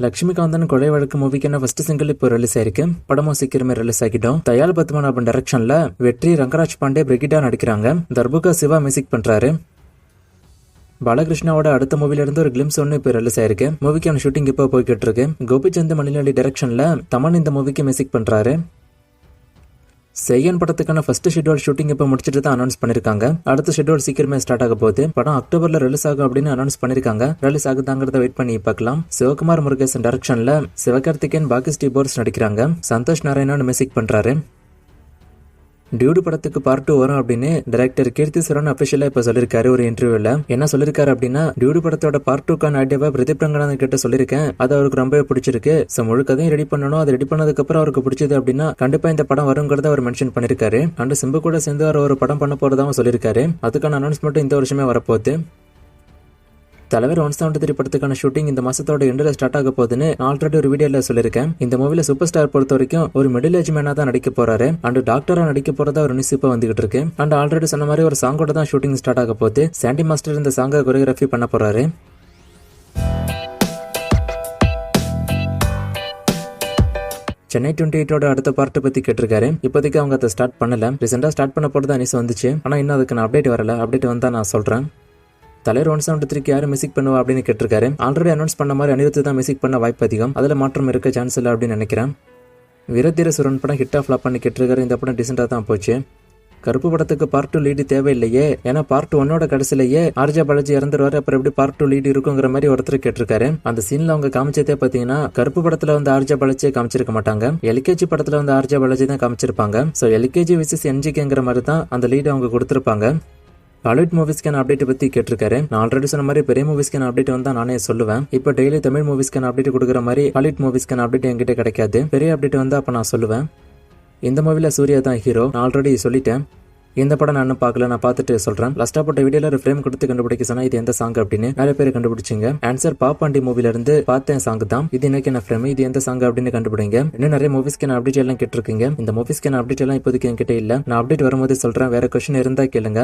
லட்சுமிகாந்தன் கொலை வழக்கு மூவிக்கான first single இப்போ ரிலீஸ் ஆயிருக்கு. படமும் சீக்கிரமே ரிலீஸ் ஆகிட்டோம். தயால் பத்மநாபன் டைரக்ஷன்ல வெற்றி, ரங்கராஜ் பாண்டே, பிரிகிடா நடிக்கிறாங்க. தர்புகா சிவா மியூசிக் பண்றாரு. பாலகிருஷ்ணாவோட அடுத்த மூவில இருந்து ஒரு கிளிம்ஸ் ஒன்று இப்போ ரிலீஸ் ஆயிருக்கு. மூவிக்கான ஷூட்டிங் இப்போ போய்கிட்டு இருக்கு. கோபிச்சந்த் மணிலாலி டைரக்ஷன்ல தமன் இந்த மூவிக்கு மியூசிக் பண்றாரு. செய்யன் படத்துக்கான ஃபர்ஸ்ட் ஷெட்யூல் ஷூட்டிங் இப்போ முடிச்சுட்டு தான் அனௌன்ஸ் பண்ணிருக்காங்க. அடுத்த ஷெட்யூல் சீக்கிரமே ஸ்டார்ட் ஆக போகுது. படம் அக்டோபர்ல ரிலீஸ் ஆகும் அப்படின்னு அனௌன்ஸ் பண்ணிருக்காங்க. ரிலீஸ் ஆகுதாங்கிறத வெயிட் பண்ணி பார்க்கலாம். சிவகுமார் முருகேசன் டைரக்ஷன்ல சிவகார்த்திகேயன், பாகிஸ்டி போர்ஸ் நடிக்கிறாங்க. சந்தோஷ் நாராயணன் மியூசிக் பண்றாரு. டியூடு படத்துக்கு பார்ட் 2 வரும் அப்படின்னு டைரக்டர் கீர்த்தி சுரன் அபிஷியலா இப்ப சொல்லிருக்காரு. ஒரு இன்டர்வியூல என்ன சொல்லிருக்காரு அப்படின்னா, டியூடு படத்தோட பார்ட் 2க்கான ஐடியாவை பிரதீப் ரங்கநாதன் கிட்ட சொல்லிருக்கேன். அது அவருக்கு ரொம்பவே பிடிச்சிருக்கு. சோ முழு கதையும் ரெடி பண்ணணும். அது ரெடி பண்ணதுக்கு அப்புறம் அவருக்கு பிடிச்சது அப்படின்னா கண்டிப்பா இந்த படம் வருங்கிறத அவர் மென்ஷன் பண்ணிருக்காரு. அண்ட் சிம்பு கூட சேர்ந்து அவர் ஒரு படம் பண்ண போறதாவும் சொல்லிருக்காரு. அதுக்கான அனௌன்ஸ்மெண்ட் இந்த வருஷமே வரப்போகுது. தலைவர் 173 படத்துக்கான ஷூட்டிங் இந்த மாசத்தோட எண்டில் ஸ்டார்ட் ஆக போகுதுன்னு ஆல்ரெடி ஒரு வீடியோல சொல்லியிருக்கேன். இந்த மூவில சூப்பர் ஸ்டார் பொறுத்த வரைக்கும் ஒரு மிடில் ஏஜ் மேனா தான் நடிக்க போறாரு. அண்ட் டாக்டரா நடிக்க போறதா ஒரு நியூஸ் இப்ப வந்துகிட்டு இருக்கு. அண்ட் ஆல்ரெடி சொன்ன மாதிரி ஒரு சாங்கோட தான் ஷூட்டிங் ஸ்டார்ட் ஆக போகுது. சாண்டி மாஸ்டர் இந்த சாங்கை கொரியோகிராஃபி பண்ண போறாரு. சென்னை 28 அடுத்த பார்ட் பத்தி கேட்டிருக்காரு. இப்போதைக்கு அவங்க அதை ஸ்டார்ட் பண்ணல. ரீசெண்டா ஸ்டார்ட் பண்ண போறதா நியூஸ் வந்துச்சு. ஆனா இன்னும் அதுக்கு அப்டேட் வரல. அப்டேட் வந்தா நான் சொல்றேன். தலைவர் 173க்கு யாரும் மியூசிக் பண்ணுவா அப்படின்னு கேட்டிருக்காரு. ஆல்ரெடி அனௌன்ஸ் பண்ண மாதிரி அனிருத் தான் மியூசிக் பண்ண வாய்ப்பு அதிகம். அதுல மாற்றம் இருக்க சான்ஸ் இல்லை அப்படின்னு நினைக்கிறேன். வீரதீர சூரன் படம் ஹிட் ஆஃப் ஃபிளாப் பண்ணி கேட்டிருக்காரு. இந்த படம் டீசெண்டா தான் போச்சு. கருப்பு படத்துக்கு பார்ட் 2 லீடு தேவையில்லையே, ஏன்னா பார்ட் 1ஓட கடைசிலேயே ஆர்ஜே பாலாஜி இறந்துருவாரு. அப்புறம் எப்படி பார்ட் 2 லீடு இருக்குங்கிற மாதிரி ஒருத்தர் கேட்டிருக்காரு. அந்த சீன்ல அவங்க காமிச்சதே பாத்தீங்கன்னா கருப்பு படத்துல வந்து ஆர்ஜே பாலாஜியை காமிச்சிருக்க மாட்டாங்க. எல்கேஜி படத்துல வந்து ஆர்ஜே பாலாஜி தான் காமிச்சிருப்பாங்க. சோ எல்கேஜி விசஸ் என்ஜிகேங்கிற மாதிரி தான் அந்த லீடு அவங்க கொடுத்திருப்பாங்க. ஹாலிவுட் மூவிஸ்க்கான அப்டேட் பத்தி கேட்டிருக்காரு. நான் ஆல்ரெடி சொன்ன மாதிரி பெரிய மூவிஸ்க்கான அப்டேட் வந்தா நானே சொல்லுவேன். இப்போ டெய்லி தமிழ் மூவிஸ்க்கான அப்டேட் கொடுக்குற மாதிரி ஹாலிவுட் மூவிஸ்க்கான அப்டேட் என்கிட்ட கிடைக்காது. பெரிய அப்டேட் வந்தா அப்ப நான் சொல்லுவேன். இந்த மூவில சூர்யா தான் ஹீரோ. நான் ஆல்ரெடி சொல்லிட்டேன். இந்த படம் நான் பார்க்கல, நான் பார்த்துட்டு சொல்றேன். லாஸ்டா போட்ட வீடியோல ஒரு ஃப்ரேம் கொடுத்து கண்டுபிடிக்க சொன்னா இது எந்த சாங் அப்படின்னு நிறைய பேர் கண்டுபிடிச்சிங்க. ஆன்சர் பாப்பாண்டி மூவில இருந்து பார்த்தேன் சாங் தான். இது எனக்கு என்ன ஃப்ரேம், இது எந்த சாங் அப்படின்னு கண்டுபிடிங்க. இன்னும் நிறைய மூவிஸ்க்கான அப்டேட் எல்லாம் கேட்டிருக்கீங்க. இந்த மூவிஸ்க்கான அப்டேட் எல்லாம் இப்போதைக்கு என்கிட்ட இல்ல. நான் அப்டேட் வரும்போது சொல்றேன். வேற கொஸ்டின் இருந்தா கேளுங்க.